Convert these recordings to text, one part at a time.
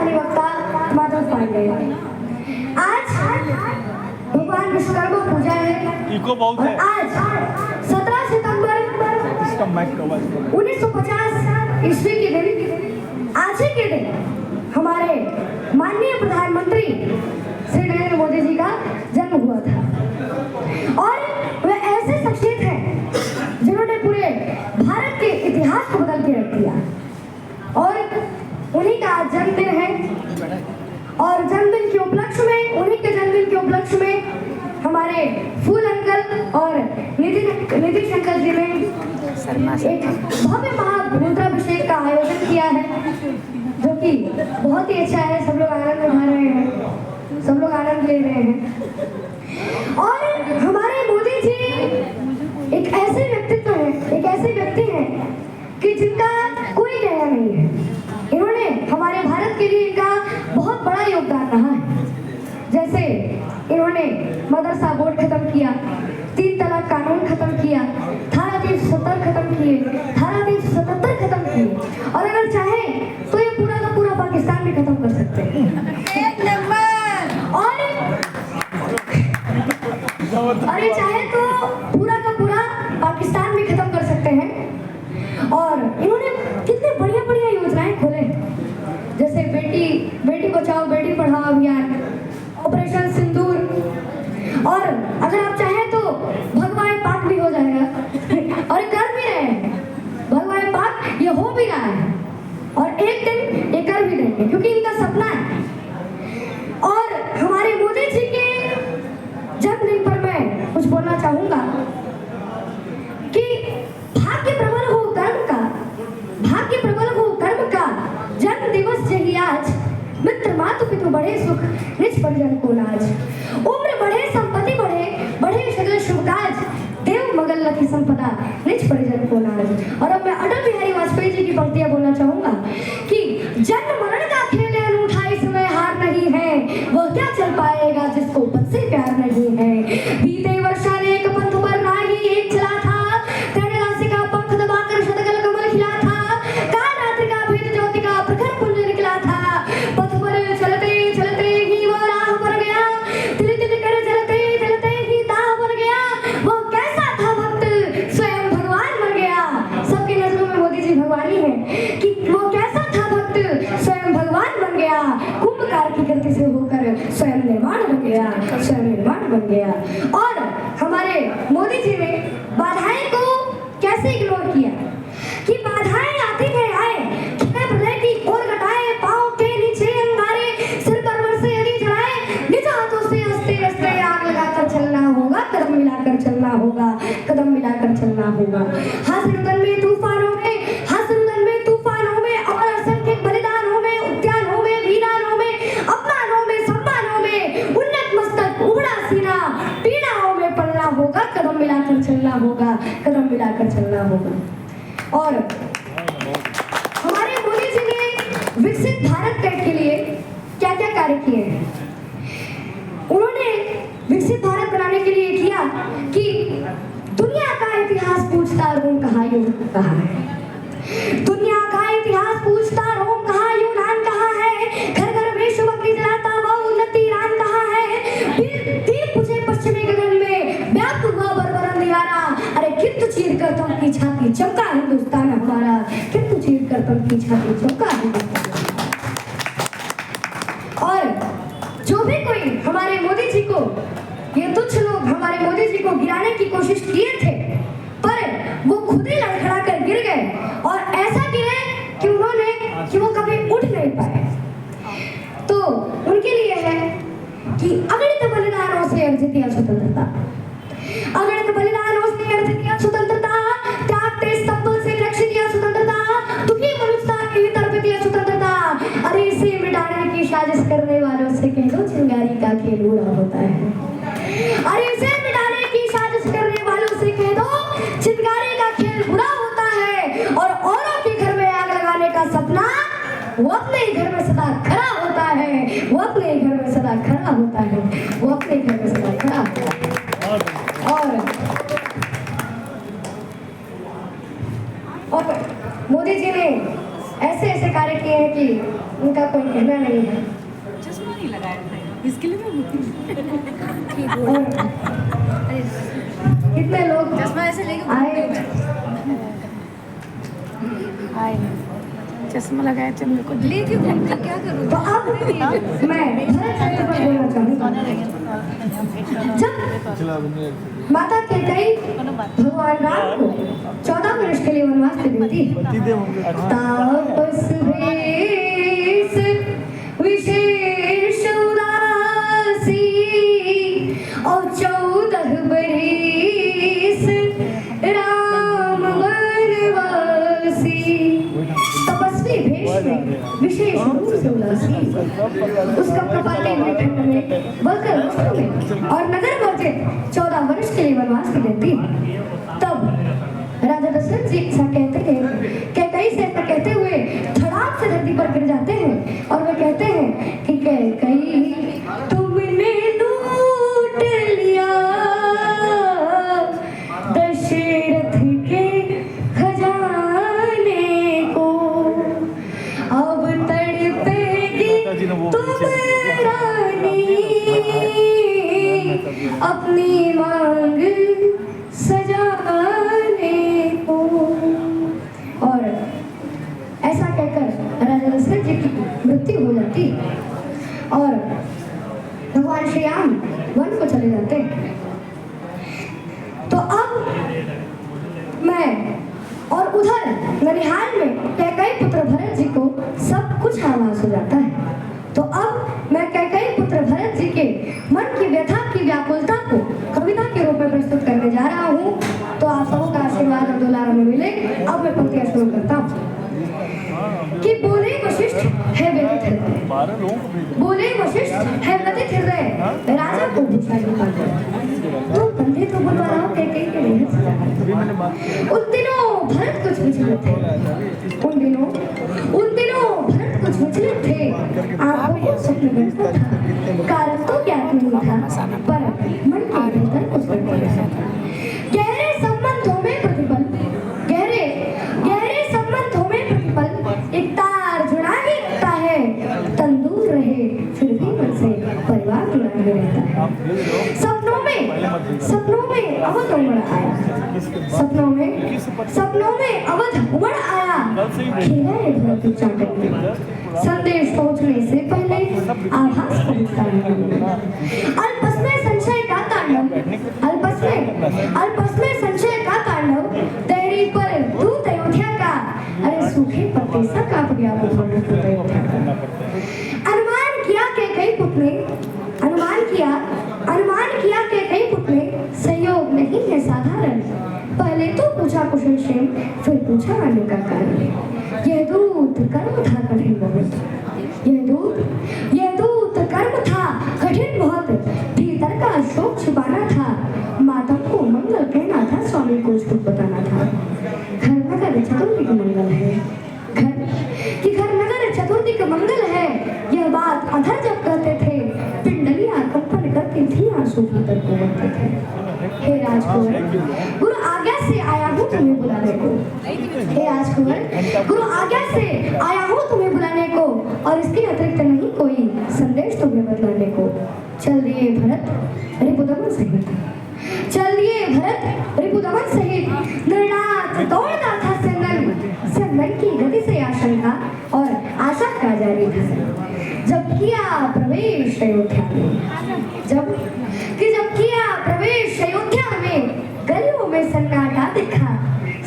अधिवक्ता माधव पांडे। आज भगवान विश्वकर्मा पूजा है और आज 17 सितंबर 1950 ईस्वी के दिन, आज ही के दिन हमारे माननीय प्रधानमंत्री श्री नरेंद्र मोदी जी का जन्म हुआ था। और वह ऐसे शख्सियत हैं जिन्होंने पूरे भारत के इतिहास को बदल के रख दिया। और उन्हीं का आज जन्मदिन है और जन्मदिन के उपलक्ष्य में, उन्हीं के जन्मदिन के उपलक्ष्य में हमारे फूल अंकल और नीतीश अंकल जी ने एक भव्य महारुद्राभिषेक का आयोजन किया है, जो कि बहुत ही अच्छा है। सब लोग आनंद उठा रहे हैं, सब लोग आनंद ले रहे हैं। और हमारे मोदी जी एक ऐसे व्यक्तित्व है, एक ऐसे व्यक्ति हैं कि जिनका कोई कहना नहीं है। इन्होंने हमारे भारत के लिए इनका बहुत बड़ा योगदान रहा है। जैसे इन्होंने मदरसा बोर्ड खत्म किया, 3 तलाक कानून खत्म किया, धारा 370 खत्म किए, धारा 377 खत्म किए। और अगर चाहे तो ये पूरा का पूरा पाकिस्तान भी खत्म कर सकते हैं। एक नंबर। और ये चाहे तो पूरा का पूरा पाकिस्तान भी खत्म कर सकते हैं। और इन्होंने कितने बढ़िया बढ़िया योजनाएं खोले, जैसे बेटी बचाओ बेटी पढ़ाओ अभियान, ऑपरेशन सिंदूर, और अगर आप चाहें तो भगवान पाक भी हो जाएगा। और कर भी रहे हैं, भगवान पाक ये हो भी रहा है और एक दिन ये कर भी देंगे, क्योंकि इनका सपना है। और हमारे मोदी जी के जन्मदिन पर मैं कुछ बोलना चाहूंगा कि भाग्य प्रबल हो कर्म का, भाग्य प्रबल हो कर्म का, जन्म दिवस जही आज, मित्र मातु पितु बढ़े सुख, निज परिजन को लाज। उम्र बढ़े संपत्ति बढ़े, बढ़े सगल शुभ काज, देव मगल लखी संपदा, निज परिजन को लाज। और अब मैं अटल बिहारी वाजपेयी जी की पंक्तियां बोलना चाहूंगा कि जन्म मरण का खेल है अनूठा, इसमें हार नहीं है, वह क्या चल पाएगा जिसको पद से प्यार नहीं है। बीते वर्ष अनेक पंथ पर राही एक चला था, तेरे राशि का पंख दबाकर शतगल कमल खिला था, काल रात्रि का भेद ज्योति का प्रखर पुंज निकला था। पथ पर चलते चलते ही वो राह पर गया, तिल तिल कर जलते जलते ही दाह बन गया, वो कैसा था भक्त स्वयं भगवान बन गया। सबकी नजरों में मोदी जी भगवान ही है कि वो कैसा था भक्त स्वयं भगवान बन गया, कुंभकार की गति से होकर स्वयं निर्माण बन गया, स्वयं निर्माण बन गया। और हमारे मोदी जी ने बाधाएं को कैसे इग्नोर किया कि बाधाएं आती है आए, खेप प्रलय की ओर घटाए, पांव के नीचे अंगारे, सिर पर वर्षे यदि चढ़ाए, निज हाथों से हंसते हंसते आग लगाकर चलना होगा, कदम मिलाकर चलना होगा, कदम मिलाकर चलना होगा। हासिरुदन में तूफानों में, हासिरुदन में तूफानों में, और असंख्य बलिदानों में, उद्यानों में, वीरानों में, अपमानों में, सम्मानों में, उन्नत मस्तक उबड़ा सीना, पीड़ाओं में पलना होगा, कदम मिलाकर चलना होगा, कदम मिलाकर चलना होगा। और हमारे मोदी जी ने विकसित भारत के लिए क्या क्या कार्य किए हैं। उन्होंने विकसित भारत बनाने के लिए किया कि दुनिया का इतिहास पूछता रोम कहाँ यूनान कहाँ है, दुनिया का इतिहास पूछता रोम कहाँ यूनान कहाँ है, घर घर में बकरी जलाता वो उन्नत ईरान कहाँ है, तीर पूछे पश्चिमी गगन में व्याप्त हुआ बर्बर अंधियारा, अरे किंतु चीर कर तुम की छाती चमका हिंदुस्तान हमारा, किंतु चीर कर तुम की छाती चमका हिंदुस्तान। और जो भी कोई हमारे मोदी जी को, ये तुच्छ लोग हमारे मोदी जी को गिराने की कोशिश किए थे, पर वो खुद ही लड़खड़ा कर गिर गए। और ऐसा गिरे कि वो कभी उठ नहीं पाए। तो उनके लिए है कि अगणित बलिदानों से अर्जित यह स्वतंत्रता, अगणित बलिदानों से अर्जित यह स्वतंत्रता, त्यागते स्तंभ से रक्षित यह स्वतंत्रता, दुखी मनुष्यता की तर्पित यह स्वतंत्रता, अरे इसे मिटाने की साजिश करने वालों से कह दो चिंगारी का खेल बुरा होता है, अरे इसे मिटाने की साजिश करने वालों से कह दो चिंगारी का खेल बुरा होता है। और औरों के घर में आग लगाने का सपना वो अपने ही घर में सदा खड़ा होता है, वो अपने ही घर में सदा खड़ा होता है, वो अपने घर में सदा खड़ा होता है। और मोदी जी ने ऐसे ऐसे कार्य किए हैं कि उनका कोई कहना नहीं है। चश्मा नहीं लगाया था इसके लिए मैं और कितने लोग चश्मा ऐसे लेके आए चश्मा लगाया थे मेरे को लेके घूमती क्या करूँ। तो अब मैं भरत चरित्र पर बोलना चाहूँगा। जब माता कैकेयी भगवान राम को 14 वर्ष के लिए वनवास पे देती, तापस भेष विशेष उदासी और 14 बरिस राम वनवासी। तपस्वी भेष में विशेष रूप से उदासी, उसका कपाले में ठंड में बलकर वस्त्र में और नगर पहुंचे 14 वर्ष के लिए वनवास की देती। तब राजा दशरथ जी ऐसा कहते हैं, कैकेयी से ऐसा कहते हुए धड़ाम से धरती पर गिर जाते हैं और वे कहते हैं कि कैकेयी तुमने लूट लिया दशरथ के खजाने को, अब तड़पेगी तुम रानी अपनी मांग सजाने को। और ऐसा कहकर राजा दशरथ जी की मृत्यु हो जाती और भगवान श्री राम वन को चले जाते। तो अब मैं और उधर ननिहाल में कैकेयी पुत्र भरत जी को सब कुछ आभास हो जाता है। तो अब मैं कैकेयी पुत्र भरत जी के मन की व्यथा की व्याकुलता को कविता के रूप में प्रस्तुत करने जा रहा हूँ। तो आप सबों का आशीर्वाद और दुलार में मिले। अब मैं पंक्तियां शुरू करता हूँ कि बोले वशिष्ठ है व्यथित हृदय, बोले वशिष्ठ है व्यथित हृदय, राजा को पूछा तो बंदे तो बुलवा रहा हूँ कैकेयी के लिए। उन दिनों भरत कुछ विचलित थे, उन दिनों भरत कुछ विचलित थे, आंखों को स्वप्न बनता था, कारण तो ज्ञात नहीं था, पर मन के भीतर कुछ बनता था। गहरे संबंधों में प्रतिपल, गहरे संबंधों में प्रतिपल एक तार जुड़ा ही रहता है, तन दूर रहे फिर भी मन से परिवार जुड़ा ही रहता है। सपनों में अवध उमड़ आया, सपनों में अवध उमड़ आया, खेला है धरती चाटक में, संदेश पहुंचने से पहले आभास पहुंचता है। अल्पस में संशय का तांडव, तेरी पर दूत अयोध्या का, अरे सूखे पत्ते सा कांप गया वो अयोध्या का। अनुमान किया कैकेयी पुत्र ने सहयोग नहीं है साधारण, पहले तो पूछा कुशल क्षेम, फिर पूछा आने का कारण। यह दूत कर्म था कठिन बहुत, भीतर का शोक छिपाना था, माता को मंगल कहना था, स्वामी को झूठ बताना था। घर नगर चतुर्दिक मंगल है, घर नगर चतुर्दिक मंगल है, यह बात अधर जब कहते थे, पिंडलियां कंपन करती थी, आंसू भीतर को बहते थे। हे राजकुंवर, गुरु आज्ञा से आया हूँ तुम्हें बुलाने को, हे राजकुंवर, गुरु आज्ञा से आया हूँ तुम्हें बुलाने को, और इसके अतिरिक्त नहीं कोई संदेश तुम्हें बतलाने को। चल दिए भरत रिपुदमन सहित, निर्णात दौड़ता था संदन की गति से आशंका और आशा का जारी था। जब किया प्रवेश अयोध्या में, गलियों में सन्नाटा दिखा,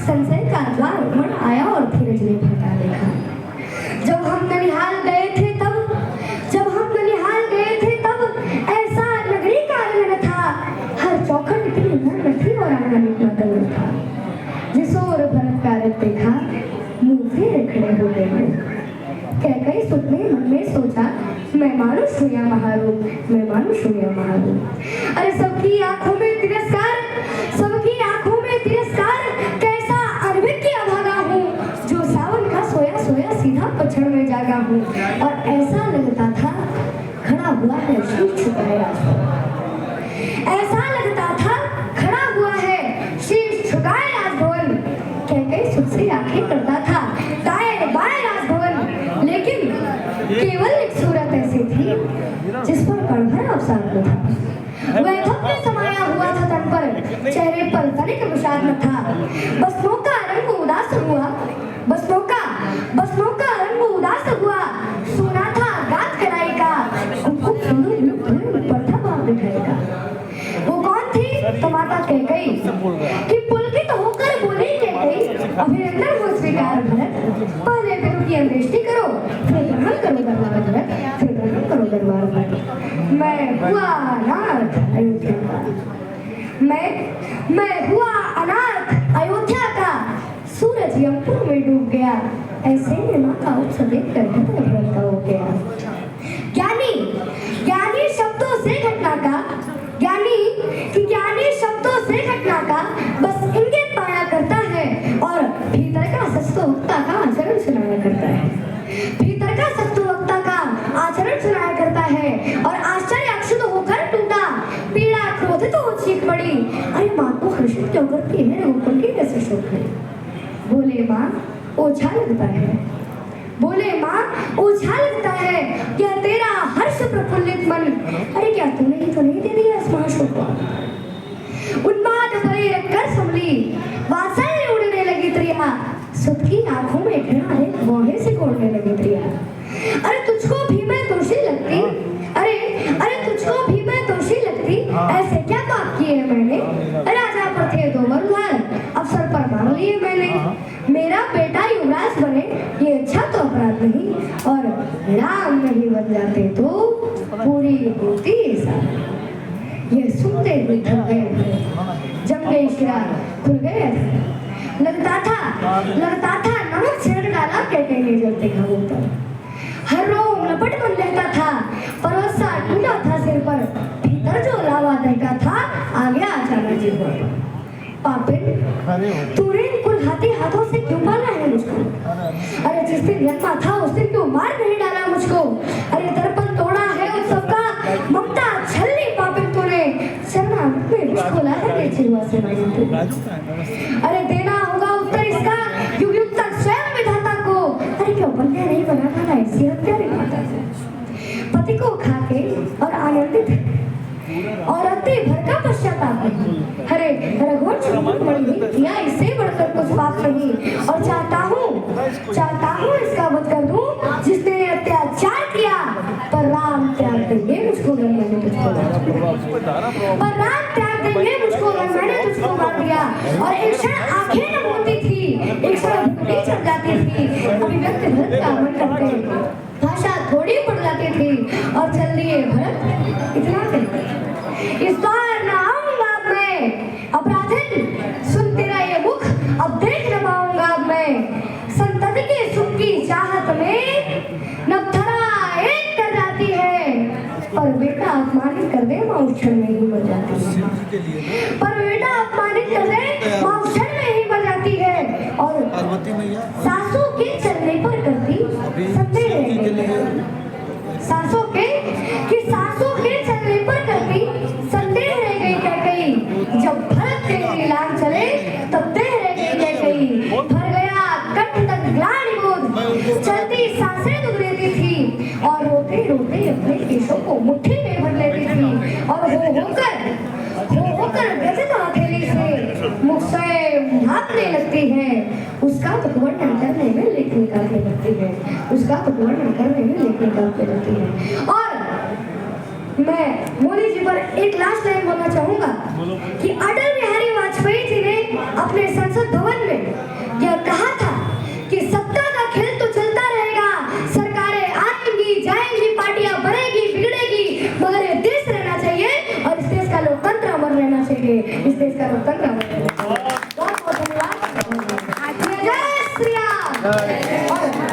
संशय का द्वार उमड़ आया और धीरज ने फटा देखा। जब हम ननिहाल गए थे तब ऐसा नगरी का आंगन था, हर चौखट इतनी नर्म थी और आंगन इतना तंग था। जिस ओर भरत का रथ देखा, मुंह फेर खड़े हो गए। कैकेयी सुत ने मन में सोचा, मैं मानुष हूँ या महारूप। अरे सबकी आंखों में तिरस्कार, कैसा अरविंद अभागा हूँ, जो सावन का सोया सीधा पछड़ में जागा हूँ। और ऐसा लगता था खड़ा हुआ है शीश झुकाए राजभवन, कैकेयी सुत से आंखें करता था दाएं बाएं राजभवन, लेकिन जिस पर कड़भर अवसाद न था। वह धब्बे समाया हुआ था तन पर, चेहरे पर तनिक विषाद न था। बसनों का रंग उदास हुआ, बसनों का रंग उदास हुआ, सुना था गात कलाई का, उनको पर था बाप मिठाई का। वो कौन थी? तो माता कह गई कि पुलकित होकर बोली कह गई, अभिनंदन हो स्वीकार भरत, पहले पिता की अंत्येष्टि करो, फिर ग्रहण करो दरबार भरत, फिर ग्रहण करो दरबार भरत। मैं हुआ अनाथ अयोध्या का, मैं हुआ अनाथ अयोध्या का, सूरज यमपुर में डूब गया, ऐसे में माँ का उत्सव देख कर हृदय भरत का हो गया। ज्ञानी शब्दों से घटना का, ज्ञानी शब्दों से घटना का बस इंगित पाया करता है, और भीतर का सस्तवक्ता का आचरण सुनाया करता है। भीतर का सस्तवक्ता का आचरण सुनाया करता है, और आश्चर्य अक्षुत होकर टूटा, पीड़ा क्रोधित हो चीख पड़ी, अरे माँ को हर्षित क्यों करती है, गोकुल की कैसे शोक है। बोले माँ ओझा लगता है, बोले माँ ओझा लगता है, क्या तेरा हर्ष प्रफुल्लित मन, अरे क्या तूने ही तो नहीं दे दिया इस महाशोक को। उन्माद भरे रखकर संभली, वात्सल्य उड़ने लगी त्रिया, सुख की आंखों में घृणा एक मोहे से कोड़ने लगी त्रिया। अरे तुझको भी मैं दोषी लगती, अरे तुझको भी मैं दोषी लगती, ऐसे क्या पाप किए मैंने, राजा पर थे दो वरदान, अवसर पर मान लिए मैंने, मेरा बेटा युवराज बने ये अच्छा तो अपराध नहीं, और राम नहीं बन जाते तो पूरी होती ये सुनते हुए थक गए, जम गई शिरा, खुल गए, लगता था नमक छिड़क डाला कहते जलते घावों पर, हर रोम लपट मन रहता था, परोसा टूटा था सिर पर, भीतर जो लावा दहका था आ गया अचानक जी पर। पापिन तूने कुल हाथों से क्यों पाला है मुझको, अरे जिस दिन जन्मा था उस दिन क्यों मार नहीं डाला मुझको, अरे दर्पण तोड़ा है उस सबका, ममता छलनी पापिन तूने, शर्मा में विष खोला है मेरे चिरवा से अरे देना होगा उत्तर इसका युग युग तक स्वयं विधाता को, अरे क्यों बंदे नहीं बना था ऐसी हत्या रे माता से। पति को खाके और आनंदित और अति भर का पश्चाताप नहीं, अरे रघुवंश किया इससे बढ़कर कुछ पाप नहीं, और चाहता हूँ इसका वध कर दूं जिसने अत्याचार किया, पर राम त्याग देंगे मुझको अगर मैंने तुझको पर राम त्याग देंगे मुझको अगर मैंने तुझको मार दिया। और एक क्षण आंखें न बोलती थी, एक क्षण घुटने चढ़ जाती थी, अभिव्यक्त भरत का मन करते, भाषा थोड़ी पड़ जाती थी, और चल दिए भरत इतना कहते, इस बार न आऊंगा मैं, अपराधिन सुन तेरा ये मुख अब देख न पाऊंगा मैं, संतति के सुख की चाहत में नवधरा एक कर जाती है, पर बेटा अपमानित कर दे माँ उस क्षण में ही मर जाती है, पर बेटा अपमानित कर दे माँ उस क्षण में ही मर जाती है, और सासू के चलने पर करती संदेह सासू के चलने पर करती संदेह रह गई कह गई, जब भरत के लाल चले तब देह रह गई कह गई, भर गया कंठ तक ग्लानि बोध, चलती सांसें दुख लेती थी, और रोते रोते अपने केशों को मुट्ठी में भर लेती थी, और हो होकर गजत हथेली से मुख से भागने लगती है, उसका वर्णन करने में लेख निकालने लगती है, उसका वर्णन करने में लेख निकालने लगती है। और मैं मोदी जी पर एक लास्ट लाइन बोलना चाहूंगा कि अटल बिहारी वाजपेयी जी ने अपने संसद भवन में यह कहा था कि सत्ता का खेल तो चलता रहेगा, सरकारें आएंगी जाएंगी, पार्टियां बढ़ेगी बिगड़ेगी, मगर ये देश रहना चाहिए, और इस देश का लोकतंत्र अमर रहना चाहिए, इस देश का लोकतंत्र अमर रहना चाहिए। बहुत बहुत धन्यवाद। जय श्री राम।